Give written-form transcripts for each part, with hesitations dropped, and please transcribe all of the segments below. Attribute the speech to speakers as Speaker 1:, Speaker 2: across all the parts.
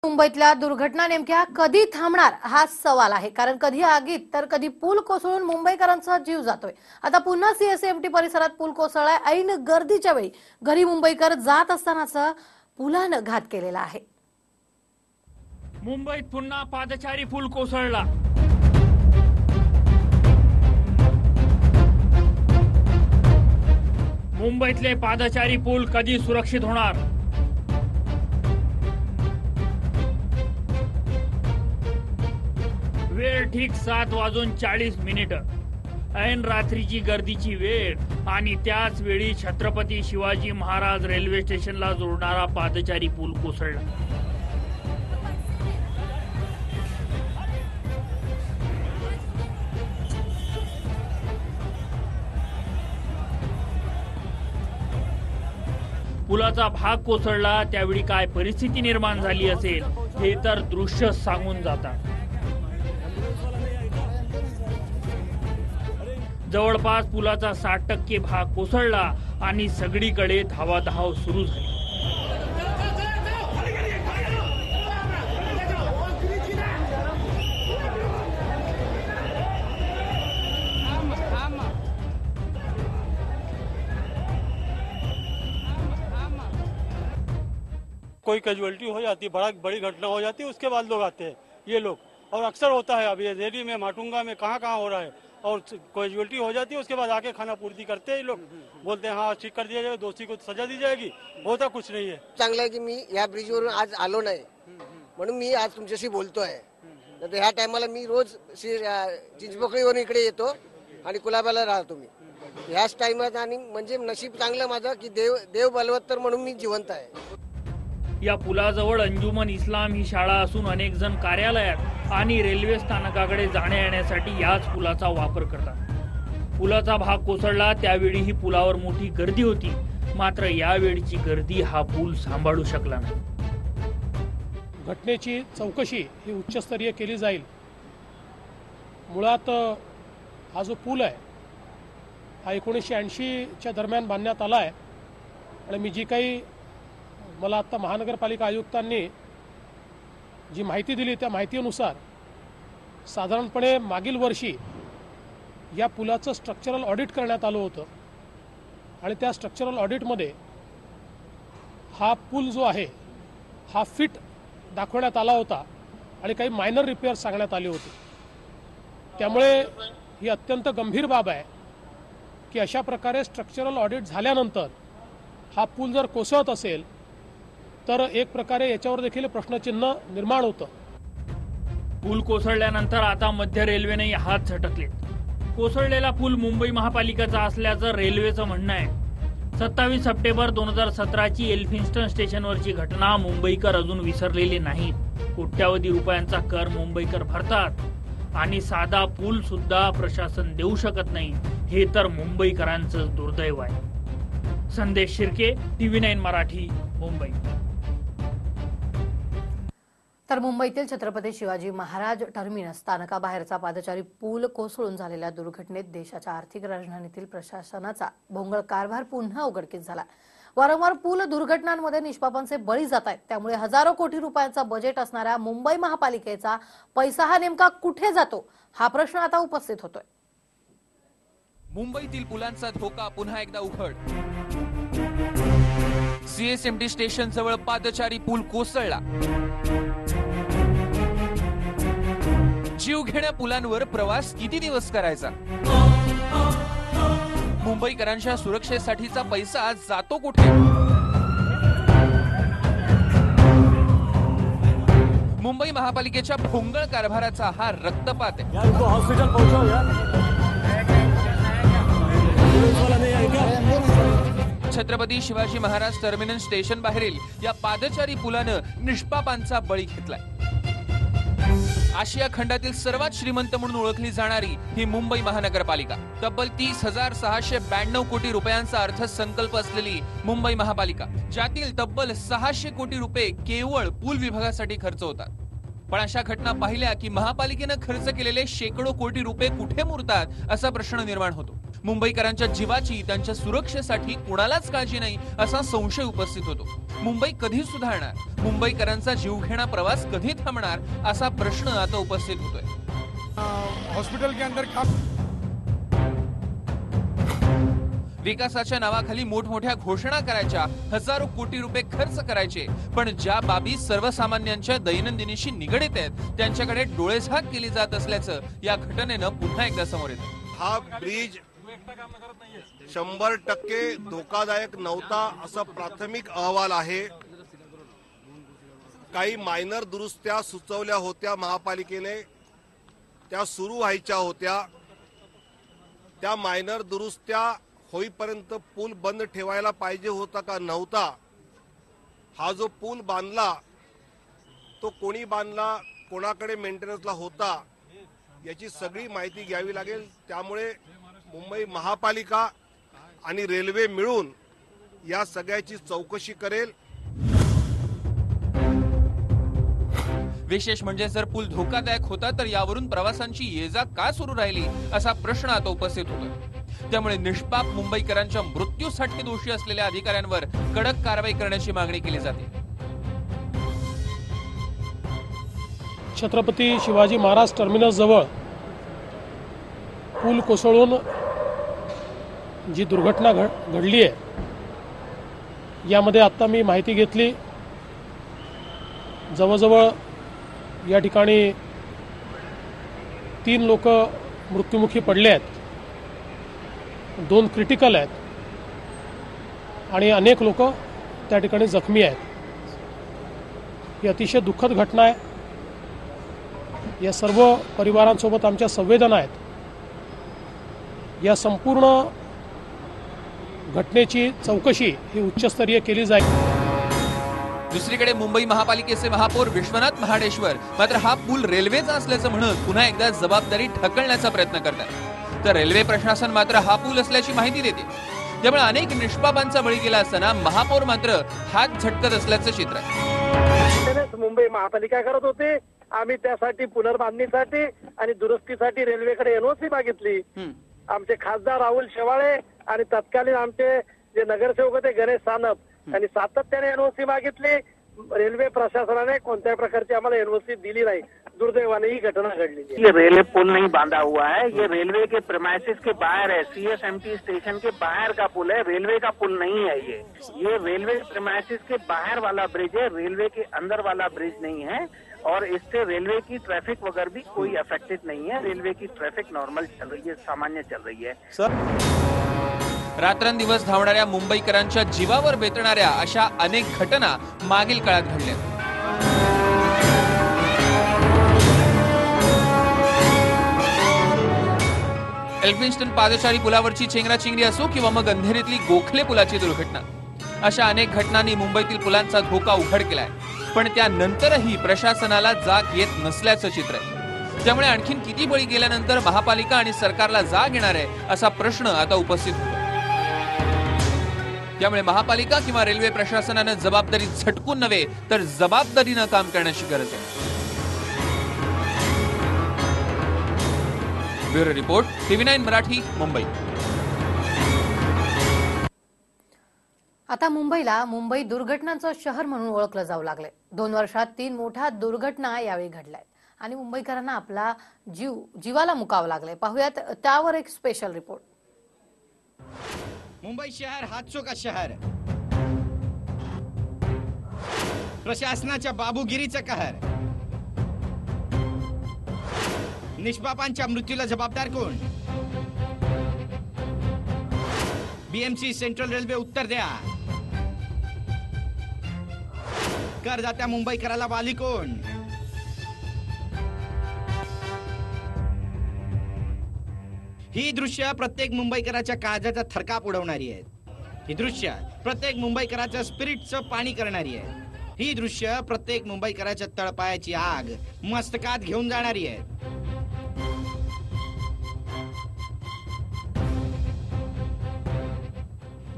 Speaker 1: मुंबईतल्या दुर्घटना नेमक्या कधी थांबणार हा सवाल आहे। कारण कधी आगीत तर कधी पूल कोसळून मुंबईकरांचा जीव जातोय। आता पुन्हा सीएसएमटी परिसरात पूल कोसळलाय। ऐन गर्दीच्या वेळी घरी मुंबईकर जात असतानाच पुलानं घात केलेला आहे।
Speaker 2: मुंबईत पुन्हा पादचारी पूल कोसळला। मुंबईतले पादचारी पूल कधी सुरक्षित होणार? वेळ ठीक 7:40 ऐन रात्रीची गर्दीची वेळ आणि त्याच वेळी छत्रपती शिवाजी महाराज रेल्वे स्टेशनला जोडणारा पादचारी पूल कोसळला। पुलाचा भाग कोसळला त्यावेळी काय परिस्थिती निर्माण झाली असेल हे तर दृश्य सांगून जातात। जवळपास पुलाचा 60% भाग कोसळला आणि सगळीकडे धावाधाव सुरू झाली।
Speaker 3: कोई कैजुअलिटी हो जाती है, बड़ी घटना हो जाती है, उसके बाद लोग आते हैं ये लोग। और अक्सर होता है, अब ये रेडी में माटुंगा में कहाँ हो रहा है, और कैजुअलिटी हो जाती है उसके बाद आके खाना पूर्ति करते हैं लोग, बोलते हैं हाँ ठीक कर दिया जाएगा, दोषी को सजा दी जाएगी। होता कुछ नहीं है।
Speaker 4: चांगलं आहे की मी या ब्रिजवरून आज आलो नाही म्हणून मी आज तुमच्याशी बोलतोय। तर ह्या टायमाला मी रोज चिंचपोकळीवरून इकडे येतो आणि कुलाब्याला राहतो मी ह्याच टाइमात। आणि म्हणजे नशीब चांगलं माझं की देव बलवत्तर म्हणून मी जिवंत आहे।
Speaker 2: या पुलाजवळ अंजुमन इस्लाम ही शाळा असून अनेक जण कार्यालयात आणि रेल्वे स्थानकाकडे जाण्या येण्यासाठी याच पुलाचा वापर करतात। पुलाचा भाग कोसळला त्यावेळी ही पुलावर मोठी गर्दी होती, मात्र यावेळची गर्दी हा पूल सांभाळू शकला नाही।
Speaker 5: घटनेची चौकशी ही उच्चस्तरीय केली जाईल। मुळात हा जो पूल आहे हा 1980च्या दरम्यान बांधण्यात आला आहे आणि मी जी काही मला आता महानगरपालिका आयुक्तांनी जी माहिती दिली त्या माहितीनुसार साधारणपणे मागील वर्षी या पुलाचं स्ट्रक्चरल ऑडिट करण्यात आलं होतं आणि त्या स्ट्रक्चरल ऑडिटमध्ये हा पूल जो आहे हा फिट दाखवण्यात आला होता आणि काही मायनर रिपेअर सांगण्यात आले होते। त्यामुळे ही अत्यंत गंभीर बाब आहे की अशा प्रकारे स्ट्रक्चरल ऑडिट झाल्यानंतर हा पूल जर कोसळत असेल तर एक प्रकारे याच्यावर देखील प्रश्नचिन्ह निर्माण होतं।
Speaker 2: पूल कोसळल्यानंतर आता मध्य रेल्वेने हात झटकलेत। कोसळलेला पूल मुंबई महापालिकेचा असल्याचं रेल्वेचं म्हणणं आहे। 27 सप्टेंबर 2017ची एल्फिन्स्टन स्टेशनवरची घटना मुंबईकर अजून विसरलेले नाहीत। कोट्यावधी रुपयांचा कर मुंबईकर भरतात आणि साधा पूल सुद्धा प्रशासन देऊ शकत नाही, हे तर मुंबईकरांचं दुर्दैव आहे। संदेश शिर्के, TV9 मराठी, मुंबई।
Speaker 1: तर मुंबईतील छत्रपती शिवाजी महाराज टर्मिनस स्थानकाबाहेरचा पादचारी पूल कोसळून झालेल्या दुर्घटनेत देशाच्या आर्थिक राजधानीतील प्रशासनाचा भोंगळ कारभार पुन्हा उघडकीस झाला। वारंवार पूल दुर्घटनांमध्ये निष्पापांचे बळी जात आहेत। त्यामुळे हजारो कोटी रुपयांचा बजेट असणाऱ्या मुंबई महापालिकेचा पैसा हा नेमका कुठे जातो हा प्रश्न आता उपस्थित होतोय।
Speaker 6: मुंबईतील पुलांचा धोका पुन्हा एकदा उघड। सीएसएमटी स्टेशन जवळ पादचारी पूल कोसळला। जीवघेण्या पुलांवर प्रवास किती दिवस करायचा? मुंबईकरांच्या सुरक्षेसाठीचा पैसा जातो कुठे? मुंबई महापालिकेच्या भोंगळ कारभाराचा हा रक्तपात आहे। छत्रपती शिवाजी महाराज टर्मिनस स्टेशन बाहेरील या पादचारी पुलानं निष्पापांचा बळी घेतलाय। आशिया खंडातील सर्वात श्रीमंत म्हणून ओळखली जाणारी ही मुंबई महानगरपालिका, तब्बल 30,692 कोटी रुपयांचा अर्थसंकल्प असलेली मुंबई महापालिका, ज्यातील तब्बल 600 कोटी रुपये केवळ पूल विभागासाठी खर्च होतात। पण अशा घटना पाहिल्या की महापालिकेनं खर्च केलेले शेकडो कोटी रुपये कुठे मुरतात असा प्रश्न निर्माण होतो। मुंबईकरांच्या जीवाची, त्यांच्या सुरक्षेसाठी कुणालाच काळजी नाही असा संशय उपस्थित होतो. मुंबई कधी सुधारणार, मुंबईकरांचा जीवघेणा प्रवास कधी थांबणार असा प्रश्न आता उपस्थित होतोय.
Speaker 7: हॉस्पिटल के अंदर क्या
Speaker 6: विकासाच्या नावाखाली मोठमोठ्या घोषणा करायच्या, हजारो कोटी रुपये खर्च करायचे, पण ज्या बाबी सर्वसामान्यांच्या दैनंदिनीशी निगडीत आहेत त्यांच्याकडे डोळेझाक केली जात असल्याचं या घटनेनं पुन्हा एकदा समोर येतं.
Speaker 8: हा ब्रिज 100% धोकादायक नव्हता असा प्राथमिक अहवाल आहे. काही मायनर दुरुस्त्या सुचवल्या होत्या महापालिकेने, त्या सुरू व्हायच्या होत्या. त्या मायनर दुरुस्त्या होईपर्यंत पूल बंद ठेवायला पाहिजे होता का नव्हता, हा जो पूल बांधला तो कोणी बांधला, कोणाकडे मेंटेनन्सला होता, याची सगळी माहिती घ्यावी लागेल. त्यामुळे मुंबई महापालिका आणि रेल्वे मिळून या सगळ्याची चौकशी करेल.
Speaker 6: विशेष म्हणजे जर पूल धोकादायक होता तर यावरून प्रवासांची ये-जा का सुरू राहिली असा प्रश्न आता उपस्थित होतोय. त्यामुळे निष्पाप मुंबईकरांच्या मृत्यूसाठी दोषी असलेल्या अधिकाऱ्यांवर कडक कारवाई करण्याची मागणी केली जाते.
Speaker 5: छत्रपती शिवाजी महाराज टर्मिनस जवळ पूल कोसळून जी दुर्घटना घडली आहे, यामध्ये आत्ता मी माहिती घेतली, जवळजवळ या ठिकाणी 3 लोक मृत्युमुखी पडले आहेत, 2 क्रिटिकल आहेत आणि अनेक लोक त्या ठिकाणी जखमी आहेत. ही अतिशय दुःखद घटना आहे. या सर्व परिवारांसोबत आमच्या संवेदना आहेत. या संपूर्ण घटनेची चौकशी ही उच्चस्तरीय केली जाईल.
Speaker 6: दुसरीकडे मुंबई महापालिकेचे महापौर विश्वनाथ महाडेश्वर मात्र हा पूल रेल्वेचा असल्याचं म्हणत पुन्हा एकदा जबाबदारी ढकलण्याचा प्रयत्न करतात. तर रेल्वे प्रशासन मात्र हा पूल असल्याची माहिती देते. त्यामुळे अनेक निष्पापांचा बळी गेला असताना महापौर मात्र हात झटकत असल्याचं चित्र आहे.
Speaker 9: मुंबई महापालिका करत होते. आम्ही त्यासाठी पुनर्बांधणीसाठी आणि दुरुस्तीसाठी रेल्वेकडे एनओसी मागितली. आमचे खासदार राहुल शेवाळे आणि तत्कालीन आमचे जे नगरसेवक होते गणेश सानप यांनी सातत्याने एनओसी मागितली. रेल्वे प्रशासनाने कोणत्याही प्रकारची आम्हाला एनओसी दिली नाही. दुर्दैवाने ही घटना घडली.
Speaker 10: ये रेलवे पुल नहीं बांधा हुआ है, ये रेलवे के प्रेमाइसिस के बाहर है, CSMT स्टेशन के बाहर का पुल है, रेलवे का पुल नहीं है. ये रेलवे प्रेमाइसिस के बाहर वाला ब्रिज है, रेलवे के अंदर वाला ब्रिज नहीं है. और इससे रेलवे की ट्रैफिक वगैरह भी कोई अफेक्टेड नहीं है. रेलवे की ट्रैफिक नॉर्मल चल रही है, सामान्य चल रही है.
Speaker 6: रात्रंदिवस धावणाऱ्या मुंबईकरांच्या जीवावर बेतणाऱ्या अशा अनेक घटना मागील काळात घडल्या. एल्फिन्स्टन पादचारी पुलावरची चेंगराचेंगरी असो किंवा मग अंधेरीतली गोखले पुलाची दुर्घटना, अशा अनेक घटनांनी मुंबईतील पुलांचा धोका उघड केलाय. पण त्यानंतरही प्रशासनाला जाग येत नसल्याचं चित्र आहे. त्यामुळे आणखीन किती बळी गेल्यानंतर महापालिका आणि सरकारला जाग येणार आहे असा प्रश्न आता उपस्थित होतो. त्यामुळे महापालिका किंवा रेल्वे प्रशासनानं जबाबदारी झटकून नव्हे तर जबाबदारीनं काम करण्याची गरज आहे. Bureau report, TV9 Marathi, Mumbai.
Speaker 1: आता मुंबईला मुंबई दुर्घटनांचं शहर म्हणून ओळखलं जाऊ लागले. 2 वर्षात 3 मोठ्या दुर्घटना यावेळी घडल्या आणि मुंबईकरांना आपला जीवाला मुकावं लागले. पाहूयात त्यावर एक स्पेशल रिपोर्ट.
Speaker 11: मुंबई शहर हादसों का शहर, प्रशासनाच्या बाबूगिरीचा कहर, निष्पापांच्या मृत्यूला जबाबदार कोण? BMC सेंट्रल रेल्वे उत्तर द्या. करदात्या मुंबईकराला वाली कोण? ही दृश्य प्रत्येक मुंबईकराच्या काळजाचा थरकाप उडवणारी आहेत. ही दृश्य प्रत्येक मुंबईकराच्या स्पिरिटचं पाणी करणारी आहे. ही दृश्य प्रत्येक मुंबईकराच्या तळपायाची आग मस्तकात घेऊन जाणारी आहे.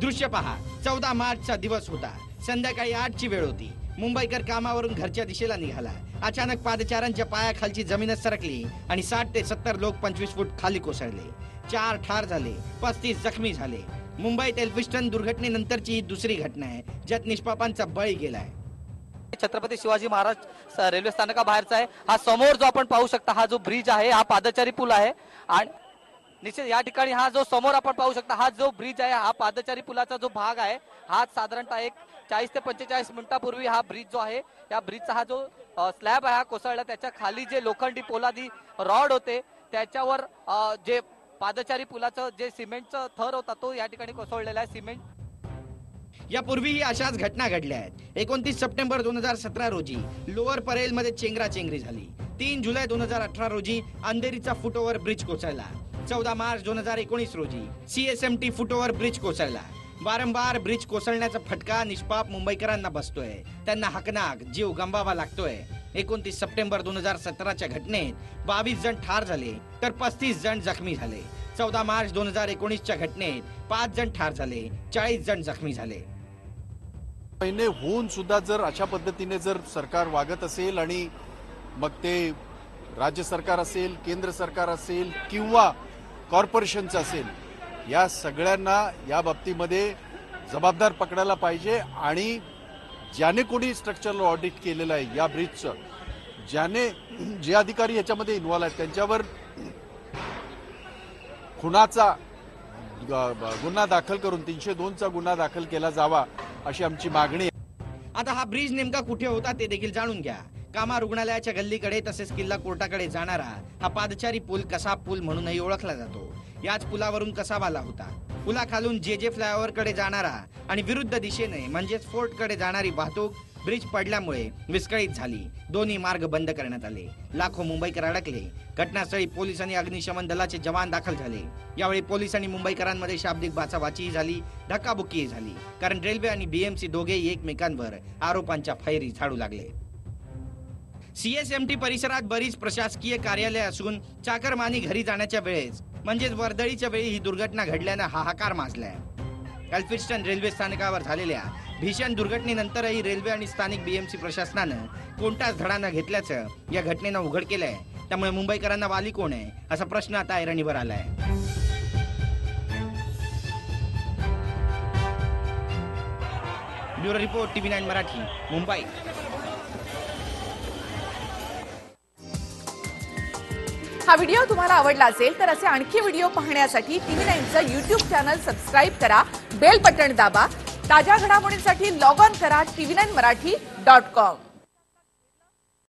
Speaker 11: दृश्य पहा. 14 मार्चचा दिवस होता. संध्याकाळी 8ची वेळ होती. मुंबईकर कामावरून घरच्या दिशेला निघाला. अचानक पादचाऱ्यांच्या पायाखालची जमीनच सरकली आणि 60 ते 70 लोक 25 फूट खाली कोसळले. 4 ठार झाले, 35 जखमी झाले. मुंबईत एल्फिस्टन दुर्घटनेनंतरची ही दुसरी घटना आहे ज्यात निष्पापांचा बळी गेलाय.
Speaker 12: छत्रपती शिवाजी महाराज रेल्वे स्थानकाबाहेरचा आहे. हा समोर जो आपण पाहू शकता हा जो ब्रिज आहे हा पादचारी पूल आहे आणि निश्चित या ठिकाणी हा जो समोर आपण पाहू शकता हा जो ब्रिज आहे हा पादचारी पुलाचा जो भाग आहे हा साधारणतः एक 40 ते 45 मिनिटापूर्वी हा ब्रिज जो आहे या ब्रिजचा हा जो स्लॅब आहे हा कोसळला. त्याच्या खाली जे लोखंडी पोलादी रॉड होते त्याच्यावर जे पादचारी पुलाचं जे सिमेंटचं थर होता तो या ठिकाणी कोसळलेला आहे. सिमेंट
Speaker 11: यापूर्वीही अशाच घटना घडल्या आहेत. 29 सप्टेंबर 2017 रोजी लोअर परेल मध्ये चेंगराचेंगरी झाली. 3 जुलै 2018 रोजी अंधेरीचा फुटओव्हर ब्रिज कोसळला. 14 मार्च 2019 रोजी CSMT फुटओव्हर ब्रिज कोसळला. वारंवार ब्रिज कोसळण्याचा फटका निष्पाप मुंबईकरांना बसतोय. त्यांना हकनाक जीव गमवावा लागतोय. 29 सप्टेंबर 2017च्या घटनेत 22 जण ठार झाले तर 35 जण जखमी झाले. 14 मार्च 2019च्या घटनेत 5 जण ठार झाले, 40 जण जखमी झाले.
Speaker 7: महिने होऊन सुद्धा जर अशा पद्धतीने जर सरकार वागत असेल आणि मग ते राज्य सरकार असेल, केंद्र सरकार असेल किंवा कॉर्पोरेशनचं असेल, या सगळ्यांना या बाबतीमध्ये जबाबदार पकडायला पाहिजे. आणि ज्याने कोणी स्ट्रक्चरल ऑडिट केलेलं आहे या ब्रिजचं, जे अधिकारी याच्यामध्ये इन्व्हॉल्व आहेत त्यांच्यावर खुनाचा गुन्हा दाखल करून 302चा गुन्हा दाखल केला जावा अशी आमची मागणी आहे.
Speaker 11: आता हा ब्रिज नेमका कुठे होता ते देखील जाणून घ्या. कामा रुग्णालयाच्या गल्लीकडे तसेच किल्ला कोर्टाकडे जाणारा हा पादचारी पूल कसाब पूल म्हणूनही ओळखला जातो. याच पुलावरून कसाब आला होता. पुलाखालून JJ फ्लायओव्हर कडे जाणारा आणि विरुद्ध दिशेने म्हणजेच फोर्ट कडे जाणारी वाहतूक ब्रिज पडल्यामुळे विस्कळीत झाली. दोन्ही मार्ग बंद करण्यात आले. लाखो मुंबईकर अडकले. घटनास्थळी पोलीस आणि अग्निशमन दलाचे जवान दाखल झाले. यावेळी पोलीस आणि मुंबईकरांमध्ये शाब्दिक बाचाबाचीही झाली, धक्काबुक्कीही झाली. कारण रेल्वे आणि BMC दोघेही एकमेकांवर आरोपांच्या फैरी झाडू लागले. CSMT परिसरात बरीच प्रशासकीय कार्यालय असून चाकरमानी घरी जाण्याच्या वेळेस म्हणजेच वर्दळीच्या वेळी ही दुर्घटना घडल्यानं हाहाकार माजलाय. एल्फिस्टन रेल्वे स्थानकावर झालेल्या भीषण दुर्घटनेनंतरही रेल्वे आणि स्थानिक BMC प्रशासनानं कोणताच धडा न घेतल्याचं या घटनेनं उघड केलंय. त्यामुळे मुंबईकरांना वाली कोण आहे असा प्रश्न आता ऐरणीवर आलाय. Bureau report TV9 Marathi, Mumbai.
Speaker 13: हा व्हिडिओ तुम्हाला आवडला असेल तर असे आणखी व्हिडिओ पाहण्यासाठी TV9चं YouTube चॅनल सबस्क्राईब करा, बेल बटण दाबा. ताज्या घडामोडींसाठी लॉग ऑन करा TV9marathi.com.